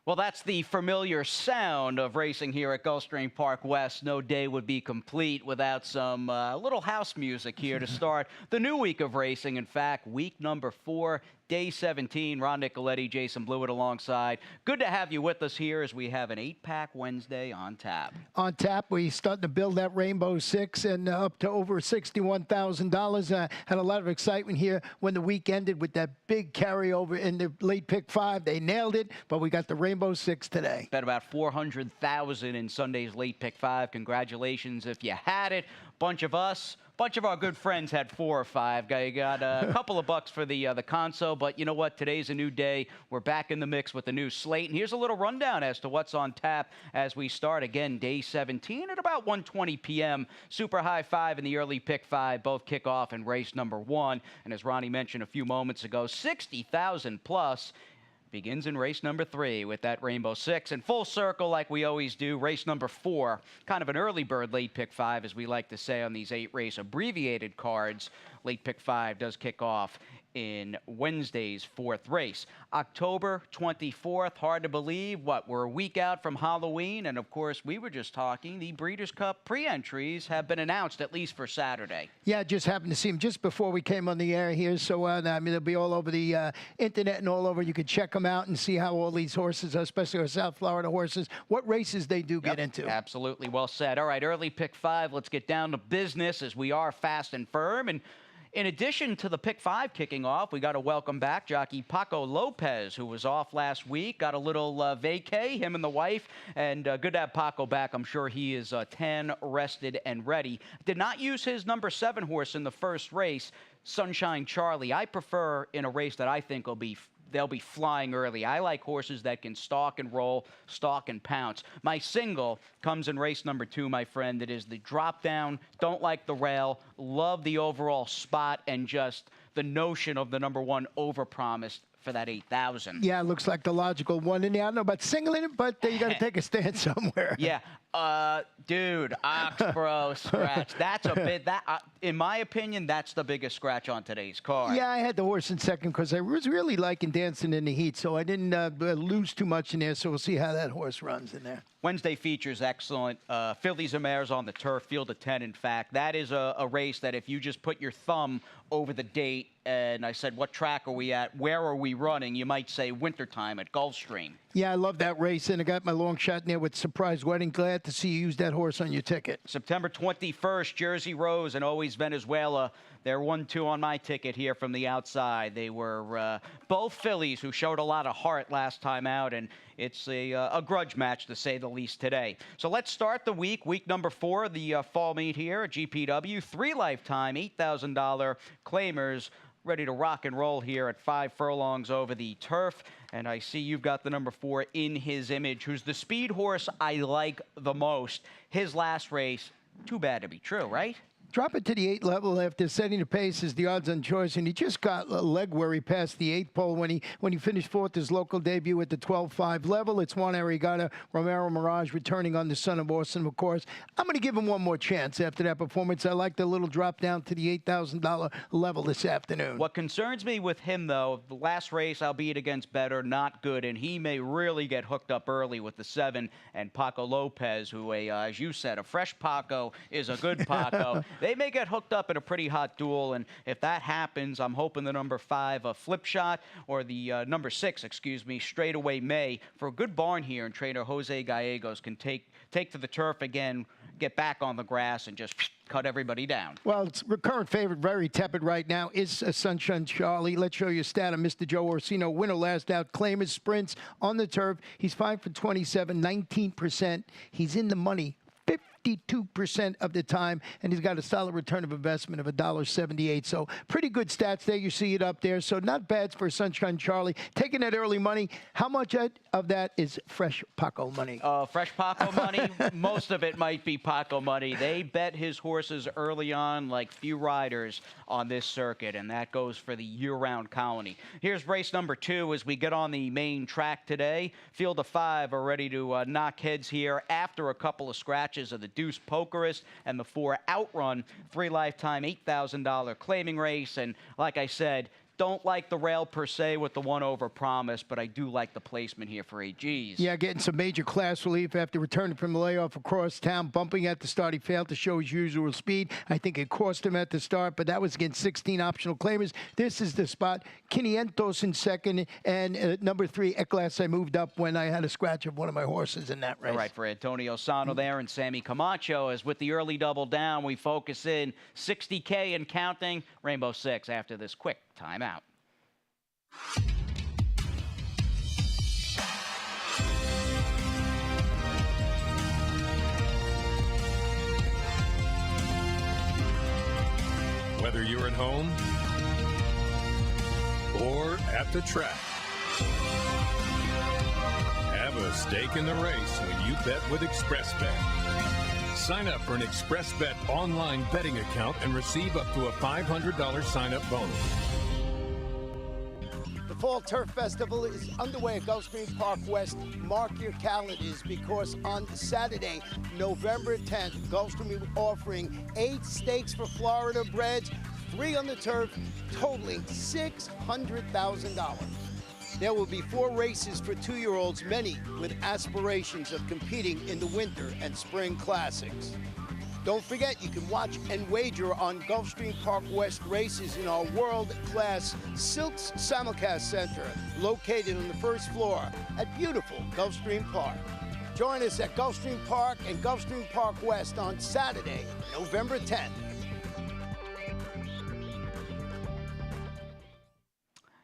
Well, that's the familiar sound of racing here at Gulfstream Park West. No day would be complete without some little house music here to start the new week of racing. In fact, week number 4, day 17. Ron Nicoletti, Jason Blewett alongside. Good to have you with us here as we have an 8-pack Wednesday on tap. On tap, we starting to build that Rainbow Six and up to over $61,000. Had a lot of excitement here when the week ended with that big carryover in the late pick 5. They nailed it, but we got the Rainbow Six today. Bet about $400,000 in Sunday's late pick 5. Congratulations if you had it. Bunch of our good friends had 4 or 5. You got a couple of bucks for the console, but you know what? Today's a new day. We're back in the mix with the new slate, and here's a little rundown as to what's on tap as we start again day 17 at about 1:20 p.m. Super High 5 and the early pick 5 both kick off in race number 1, and as Ronnie mentioned a few moments ago, 60,000 plus. Begins in race number 3 with that Rainbow Six. And full circle, like we always do, race number 4, kind of an early bird late pick 5, as we like to say on these 8-race abbreviated cards. Late pick 5 does kick off in Wednesday's 4th race. October 24th, hard to believe. We're a week out from Halloween, and of course, we were just talking, the Breeders' Cup pre-entries have been announced, at least for Saturday. Yeah, just happened to see them just before we came on the air here, so I mean, they'll be all over the internet and all over. You can check them out and see how all these horses, especially our South Florida horses, what races they do get into. Absolutely, well said. All right, early pick 5, let's get down to business as we are fast and firm. And in addition to the pick 5 kicking off, we got to welcome back jockey Paco Lopez, who was off last week. Got a little vacay, him and the wife, and good to have Paco back. I'm sure he is 10, rested, and ready. Did not use his number 7 horse in the first race, Sunshine Charlie. I prefer in a race that I think they'll be flying early. I like horses that can stalk and roll, stalk and pounce. My single comes in race number 2, my friend. It is the drop down, don't like the rail, love the overall spot, and just the notion of the number 1 overpromised for that 8,000. Yeah, it looks like the logical one. And I don't know about singling it, but you got to take a stand somewhere. Yeah. Dude, Oxborough scratch. That's a bit, in my opinion, that's the biggest scratch on today's card. Yeah, I had the horse in second because I was really liking Dancing in the Heat, so I didn't lose too much in there, so we'll see how that horse runs in there. Wednesday features excellent. Fillies and mares on the turf, field of 10, in fact. That is a race that if you just put your thumb over the date and I said, what track are we at? Where are we running? You might say wintertime at Gulfstream. Yeah, I love that race, and I got my long shot in there with Surprise Wedding. Glad to see you use that horse on your ticket. September 21st, Jersey Rose and Always Venezuela. They're 1-2 on my ticket here from the outside. They were both fillies who showed a lot of heart last time out, and it's a grudge match, to say the least, today. So let's start the week number 4, the fall meet here at GPW. 3 lifetime, $8,000 claimers, ready to rock and roll here at 5 furlongs over the turf. And I see you've got the number 4 in his image, who's the speed horse I like the most. His last race, too bad to be true, right? Drop it to the 8 level after setting the pace is the odds on choice, and he just got a leg worry past the 8 pole when he finished 4th his local debut at the 12-5 level. It's Juan Arriagada, Romero Mirage returning on the Son of Austin, of course. I'm going to give him one more chance after that performance. I like the little drop down to the $8,000 level this afternoon. What concerns me with him, though, the last race, albeit against better, not good, and he may really get hooked up early with the 7 and Paco Lopez, who, as you said, a fresh Paco is a good Paco. They may get hooked up in a pretty hot duel, and if that happens, I'm hoping the number 5, a flip shot, or the number 6, excuse me, straightaway May, for a good barn here, and trainer Jose Gallegos can take to the turf again, get back on the grass, and just cut everybody down. Well, it's current favorite, very tepid right now, is Sunshine Charlie. Let's show you a stat of Mr. Joe Orsino. Winner last out, claimers sprints on the turf. He's 5 for 27, 19%. He's in the money 52% of the time, and he's got a solid return of investment of $1.78. So pretty good stats there. You see it up there. So not bad for Sunshine Charlie. Taking that early money, how much of that is fresh Paco money? Fresh Paco money? Most of it might be Paco money. They bet his horses early on like few riders on this circuit, and that goes for the year-round colony. Here's race number 2 as we get on the main track today. Field of 5 are ready to knock heads here after a couple of scratches of the Deuce Pokerist and the 4 Outrun. 3 lifetime, $8,000 claiming race. And like I said, Don't like the rail per se with the 1 over promise, but I do like the placement here for 8 Gs. Yeah, getting some major class relief after returning from the layoff across town. Bumping at the start, he failed to show his usual speed. I think it cost him at the start, but that was against 16 optional claimers. This is the spot. 500 in second, and number 3, Eclas, I moved up when I had a scratch of one of my horses in that race. All right, for Antonio Sano there and Sammy Camacho, as with the early double down, we focus in 60K and counting. Rainbow 6 after this quick timeout. Whether you're at home or at the track, have a stake in the race when you bet with ExpressBet. Sign up for an ExpressBet online betting account and receive up to a $500 sign-up bonus. The Fall Turf Festival is underway at Gulfstream Park West. Mark your calendars, because on Saturday, November 10th, Gulfstream will be offering 8 stakes for Florida breds, 3 on the turf, totaling $600,000. There will be 4 races for 2-year-olds, many with aspirations of competing in the winter and spring classics. Don't forget, you can watch and wager on Gulfstream Park West races in our world-class Silks Simulcast Center, located on the 1st floor at beautiful Gulfstream Park. Join us at Gulfstream Park and Gulfstream Park West on Saturday, November 10th.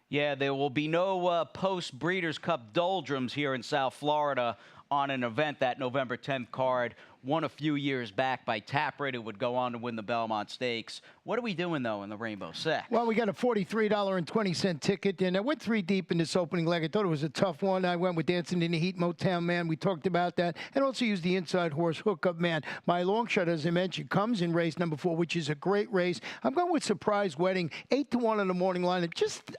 Yeah, there will be no post-Breeders' Cup doldrums here in South Florida on an event that November 10th card won a few years back by Taproot, who would go on to win the Belmont Stakes. What are we doing, though, in the Rainbow Six? Well, we got a $43.20 ticket, and I went 3 deep in this opening leg. I thought it was a tough one. I went with Dancing in the Heat, Motown Man. We talked about that, and also used the inside horse, Hookup Man. My long shot, as I mentioned, comes in race number 4, which is a great race. I'm going with Surprise Wedding, 8-1 on the morning line.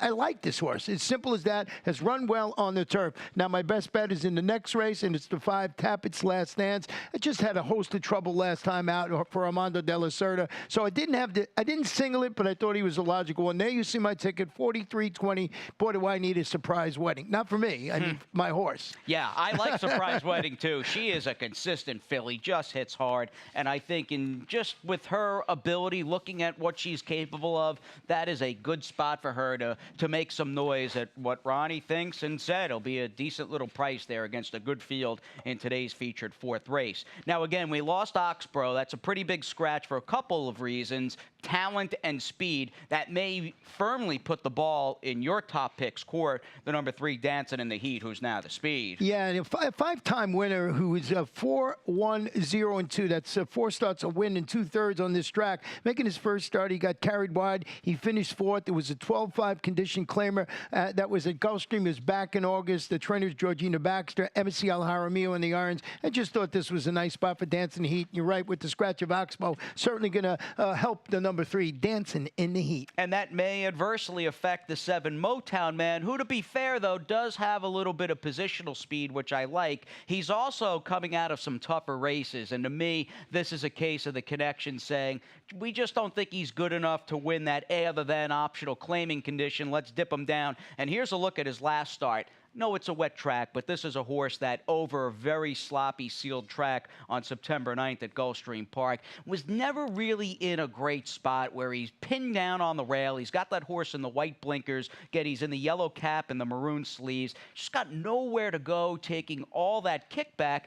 I like this horse. It's simple as that. Has run well on the turf. Now, my best bet is in the next race, and it's the 5 Tappett's Last Dance. It just had a host of trouble last time out for Armando de la Cerda. So I didn't single it, but I thought he was a logical one. There you see my ticket, $43.20. Boy, do I need a Surprise Wedding. Not for me. I mean, my horse. Yeah, I like Surprise Wedding, too. She is a consistent filly, just hits hard. And I think just with her ability, looking at what she's capable of, that is a good spot for her to make some noise at what Ronnie thinks and said. It'll be a decent little price there against a good field in today's featured 4th race. Now, again, we lost Oxborough. That's a pretty big scratch for a couple of reasons. Talent and speed that may firmly put the ball in your top picks court. The number 3, Dancing in the Heat, who's now the speed. Yeah, and a 5-time winner who is 4-1-0-2. That's 4 starts, a win and 2/3 on this track. Making his first start, he got carried wide. He finished 4th. It was a 12-5 condition claimer that was at Gulfstream. He was back in August. The trainers, Georgina Baxter, Emissy Al Jaramillo in the irons. I just thought this was a nice spot for Dancing in the Heat. You're right, with the scratch of Oxbow, certainly going to help the number 3, Dancing in the Heat. And that may adversely affect the 7, Motown Man, who, to be fair, though, does have a little bit of positional speed, which I like. He's also coming out of some tougher races. And to me, this is a case of the connection saying, we just don't think he's good enough to win that other than optional claiming condition. Let's dip him down. And here's a look at his last start. No, it's a wet track, but this is a horse that over a very sloppy sealed track on September 9th at Gulfstream Park was never really in a great spot where he's pinned down on the rail. He's got that horse in the white blinkers. Again, he's in the yellow cap and the maroon sleeves. Just got nowhere to go, taking all that kickback.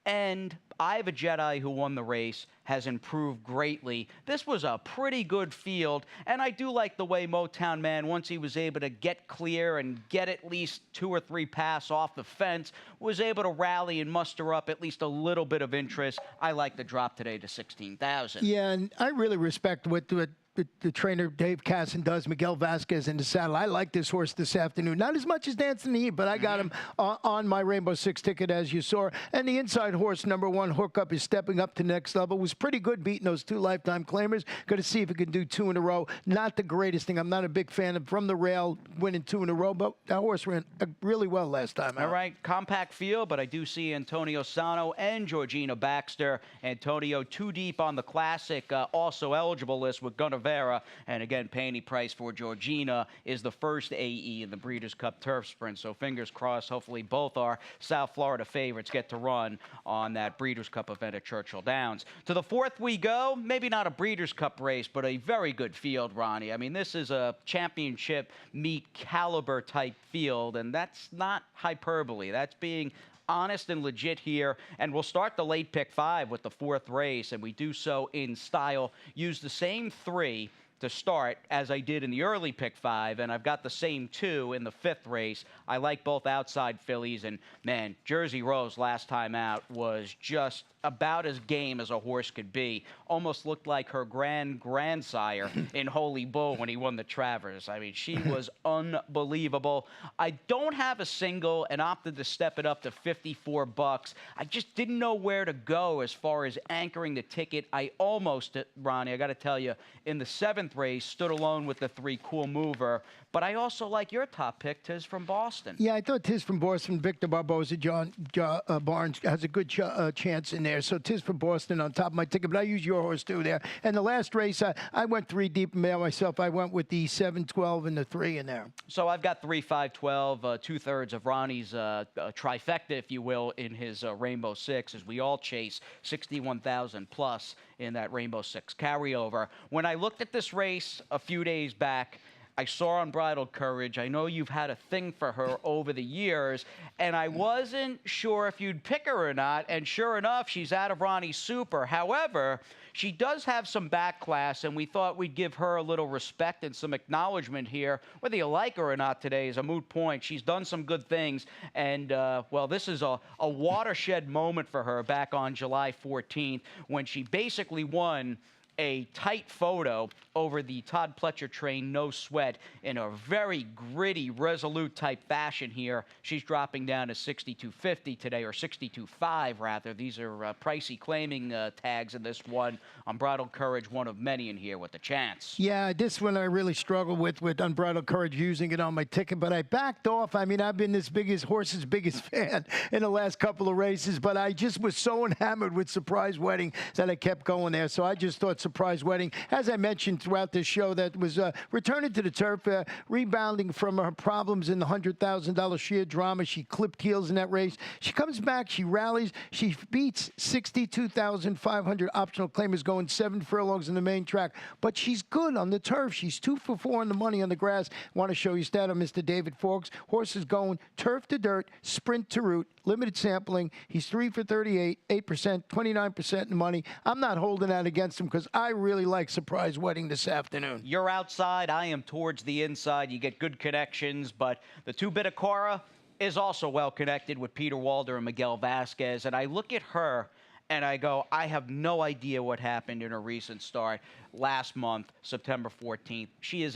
And I Have a Jedi, who won the race, has improved greatly. This was a pretty good field, and I do like the way Motown Man, once he was able to get clear and get at least 2 or 3 passes off the fence, was able to rally and muster up at least a little bit of interest. I like the drop today to 16,000. Yeah, and I really respect what the trainer Dave Casson does, Miguel Vasquez in the saddle. I like this horse this afternoon. Not as much as Dancing in the Heat, but I got him on my Rainbow Six ticket, as you saw. And the inside horse, number 1, Hookup, is stepping up to the next level. Was pretty good beating those 2 lifetime claimers. Got to see if he can do 2 in a row. Not the greatest thing. I'm not a big fan of from the rail winning 2 in a row, but that horse ran really well last time out. All right, compact field, but I do see Antonio Sano and Georgina Baxter. Antonio 2 deep on the Classic, also eligible list with Gunnar Rivera. And again, paying any price for Georgina is the first AE in the Breeders' Cup Turf Sprint. So fingers crossed, hopefully both our South Florida favorites get to run on that Breeders' Cup event at Churchill Downs. To the fourth we go. Maybe not a Breeders' Cup race, but a very good field, Ronnie. I mean, this is a championship meet caliber type field, and that's not hyperbole. That's being honest and legit here. And we'll start the late pick 5 with the fourth race, and we do so in style. Use the same 3 to start as I did in the early pick 5, and I've got the same 2 in the 5th race. I like both outside fillies, and man, Jersey Rose last time out was just about as game as a horse could be. Almost looked like her grandsire in Holy Bull when he won the Travers. I mean, she was unbelievable. I don't have a single and opted to step it up to $54. I just didn't know where to go as far as anchoring the ticket. I almost, Ronnie, I got to tell you, in the 7th race, stood alone with the 3 Cool Mover. But I also like your top pick, Tiz from Boston. Yeah, I thought Tiz from Boston, Victor Barboza, John Barnes has a good chance in there. So Tiz from Boston on top of my ticket. But I use your horse too there. And the last race, I went 3 deep in mail myself. I went with the 7, 12, and the 3 in there. So I've got 3, 5, 12, 2/3 of Ronnie's trifecta, if you will, in his Rainbow Six, as we all chase 61,000 plus in that Rainbow Six carryover. When I looked at this race a few days back, I saw Unbridled Courage. I know you've had a thing for her over the years, and I wasn't sure if you'd pick her or not, and sure enough, she's out of Ronnie's Super. However, she does have some back class, and we thought we'd give her a little respect and some acknowledgement here. Whether you like her or not today is a moot point. She's done some good things, and, well, this is a watershed moment for her back on July 14th when she basically won a tight photo over the Todd Pletcher train, No Sweat, in a very gritty, resolute type fashion here. She's dropping down to 62.50 today, or 62.5 rather. These are pricey claiming tags in this one. Unbridled Courage, one of many in here with a chance. Yeah, this one I really struggled with Unbridled Courage, using it on my ticket, but I backed off. I mean, I've been this horse's biggest fan in the last couple of races, but I just was so enamored with Surprise Wedding that I kept going there. So I just thought Surprise Wedding, as I mentioned throughout this show, that was returning to the turf, rebounding from her problems in the $100,000 sheer drama. She clipped heels in that race. She comes back, she rallies, she beats 62,500 optional claimers, going 7 furlongs in the main track. But she's good on the turf. She's 2 for 4 on the money on the grass. Want to show you stat on Mr. David Forks. Horse is going turf to dirt, sprint to route, limited sampling. He's 3 for 38, 8%, 29% in the money. I'm not holding out against him because I really like Surprise Wedding this afternoon. You're outside. I am towards the inside. You get good connections, but the 2-bit Acora is also well connected with Peter Walder and Miguel Vasquez. And I look at her and I go, I have no idea what happened in her recent start last month, September 14th. She is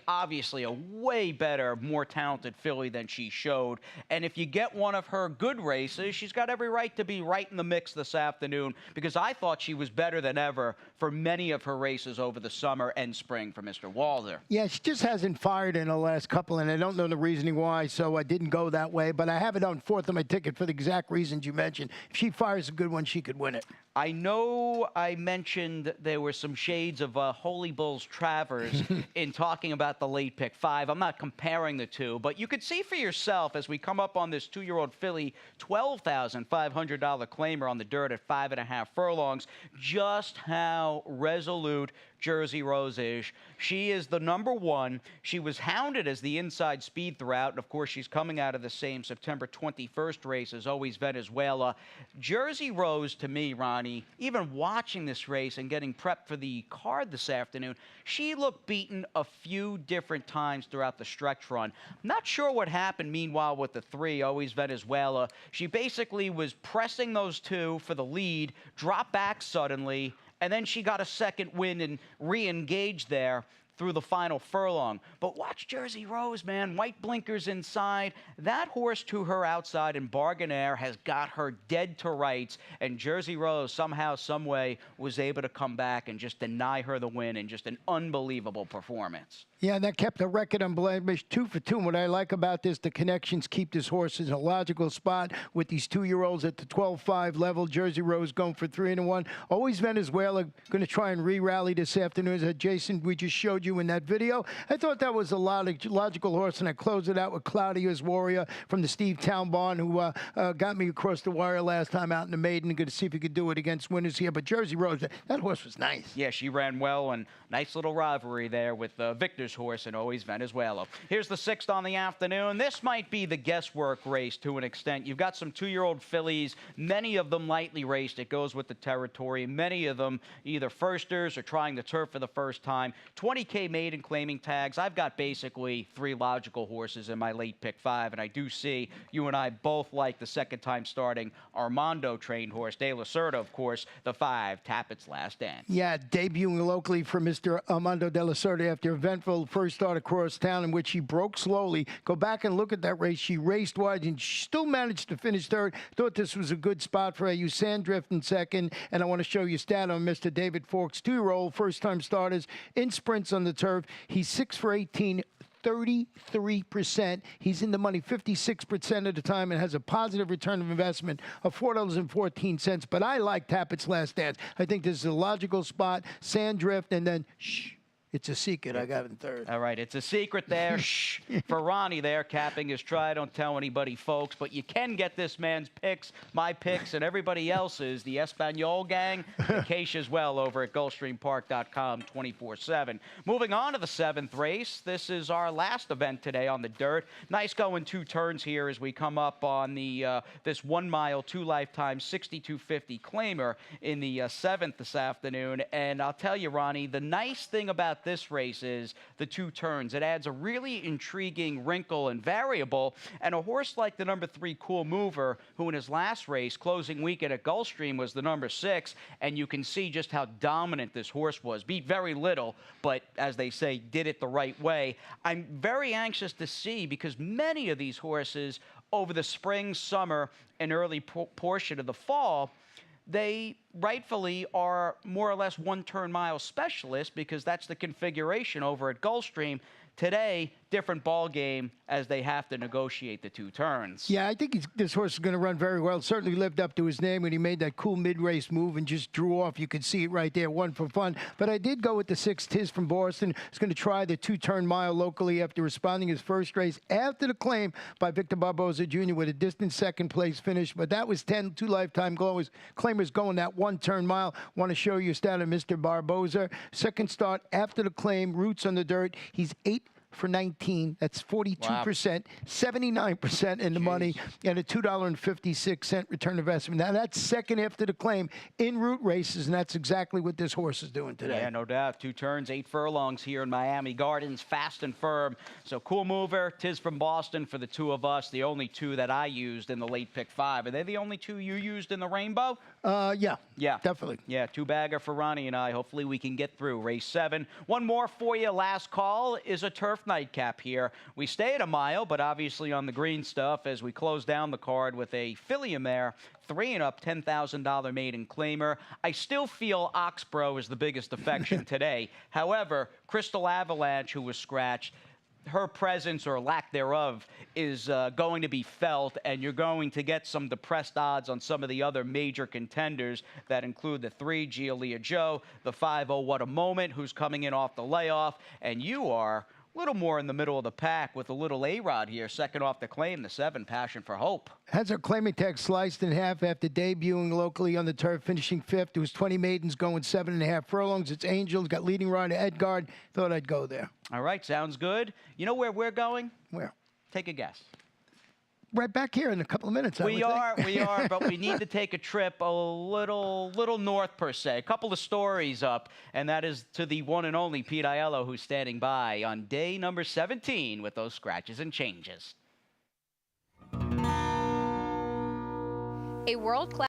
obviously a way better, more talented filly than she showed. And if you get one of her good races, she's got every right to be right in the mix this afternoon, because I thought she was better than ever for many of her races over the summer and spring for Mr. Walder. Yeah, she just hasn't fired in the last couple, and I don't know the reasoning why, so I didn't go that way. But I have it on 4th on my ticket for the exact reasons you mentioned. If she fires a good one, she could win it. I know I mentioned there were some shades of Holy Bull's Travers in talking about the late pick 5. I'm not comparing the two, but you could see for yourself as we come up on this 2-year-old filly, $12,500 claimer on the dirt at 5.5 furlongs, just how resolute Jersey Rose is. She is the number 1. She was hounded as the inside speed throughout, and of course she's coming out of the same September 21st race as always Venezuela. Jersey Rose, to me, Ronnie, even watching this race and getting prepped for the card this afternoon, she looked beaten a few different times throughout the stretch run. I'm not sure what happened meanwhile with the 3, always Venezuela. She basically was pressing those 2 for the lead, dropped back suddenly, and then she got a second win and re-engaged there. through the final furlong. But watch Jersey Rose, man. White blinkers inside. That horse to her outside in Bargainair has got her dead to rights, and Jersey Rose somehow, someway was able to come back and just deny her the win in just an unbelievable performance. Yeah, and that kept a record unblemished, 2 for 2. And what I like about this, the connections keep this horse in a logical spot with these 2-year-olds at the 12-5 level. Jersey Rose going for 3-1. Always Venezuela going to try and re-rally this afternoon. As Jason, we just showed you in that video. I thought that was a logical horse, and I closed it out with Claudia's Warrior from the Steve Town barn, who got me across the wire last time out in the maiden. Going to see if he could do it against winners here. But Jersey Rose, that horse was nice. Yeah, she ran well, and nice little rivalry there with Victor's horse and Always Venezuela. Here's the 6th on the afternoon. This might be the guesswork race to an extent. You've got some 2-year-old fillies, many of them lightly raced. It goes with the territory. Many of them either firsters or trying the turf for the first time. 20K maiden claiming tags. I've got basically 3 logical horses in my late pick 5, and I do see you and I both like the second time starting Armando trained horse. De La Cerda, of course, the 5, Tappett's Last Dance. Yeah, debuting locally for Mr. Armando De La Cerda after eventful first start across town in which she broke slowly. Go back and look at that race. She raced wide and she still managed to finish third. Thought this was a good spot for her. You Sandrift in second. And I want to show you a stat on Mr. David Forks, 2-year-old, first-time starters in sprints on the turf. He's 6 for 18. 33%. He's in the money 56% of the time and has a positive return of investment of $4.14. But I like Tappett's Last Dance. I think this is a logical spot. Sandrift, and then it's a secret. I got in third. All right, it's a secret there. Shh. For Ronnie there, capping his try. Don't tell anybody, folks. But you can get this man's picks, my picks, and everybody else's, the Espanol gang, the Cache as well, over at GulfstreamPark.com 24/7. Moving on to the 7th race. This is our last event today on the dirt. Nice going 2 turns here as we come up on the this 1 mile, 2 lifetime, 6250 claimer in the 7th this afternoon. And I'll tell you, Ronnie, the nice thing about this race is the 2 turns. It adds a really intriguing wrinkle and variable, and a horse like the number 3 Cool Mover, who in his last race, closing weekend at Gulfstream, was the number 6, and you can see just how dominant this horse was. Beat very little, but as they say, did it the right way. I'm very anxious to see, because many of these horses over the spring, summer, and early portion of the fall, they rightfully are more or less 1-turn mile specialists, because that's the configuration over at Gulfstream. Today, different ball game as they have to negotiate the 2 turns. Yeah, I think this horse is going to run very well. Certainly lived up to his name when he made that cool mid-race move and just drew off. You could see it right there, 1 for fun. But I did go with the 6 Tiz from Boston. He's going to try the 2-turn mile locally after responding his first race after the claim by Victor Barboza Jr. with a distant second-place finish. But that was 10 two-lifetime claimers going that 1-turn mile. Want to show you a stat of Mr. Barboza. Second start after the claim, roots on the dirt. He's 8 for 19. That's 42%, 79% in the money, and a $2.56 return investment. Now, that's second after the claim in route races, and that's exactly what this horse is doing today. Yeah, no doubt. 2 turns, 8 furlongs here in Miami Gardens, fast and firm. So Cool Mover, Tiz from Boston for the 2 of us, the only 2 that I used in the late pick 5. Are they the only 2 you used in the Rainbow? Yeah, definitely. Yeah, 2-bagger for Ronnie and I. Hopefully we can get through race 7. One more for you. Last call is a turf nightcap here. We stay at a mile, but obviously on the green stuff as we close down the card with a filly in there, 3 and up, $10,000 maiden claimer. I still feel Oxbro is the biggest affection today. However, Crystal Avalanche, who was scratched, her presence or lack thereof is going to be felt, and you're going to get some depressed odds on some of the other major contenders that include the 3, Gialia Joe, the 5, Oh What a Moment, who's coming in off the layoff, and you are a little more in the middle of the pack with a little A-Rod here, second off the claim, the 7, Passion for Hope. Has her claiming tag sliced in half after debuting locally on the turf, finishing 5th. It was 20 maidens going 7.5 furlongs. It's Angels, got leading rider Edgard. Thought I'd go there. All right, sounds good. You know where we're going? Where? Take a guess. Right back here in a couple of minutes. We are, but we need to take a trip a little north per se. A couple of stories up, and that is to the one and only Pete Aiello, who's standing by on day number 17 with those scratches and changes. A world-class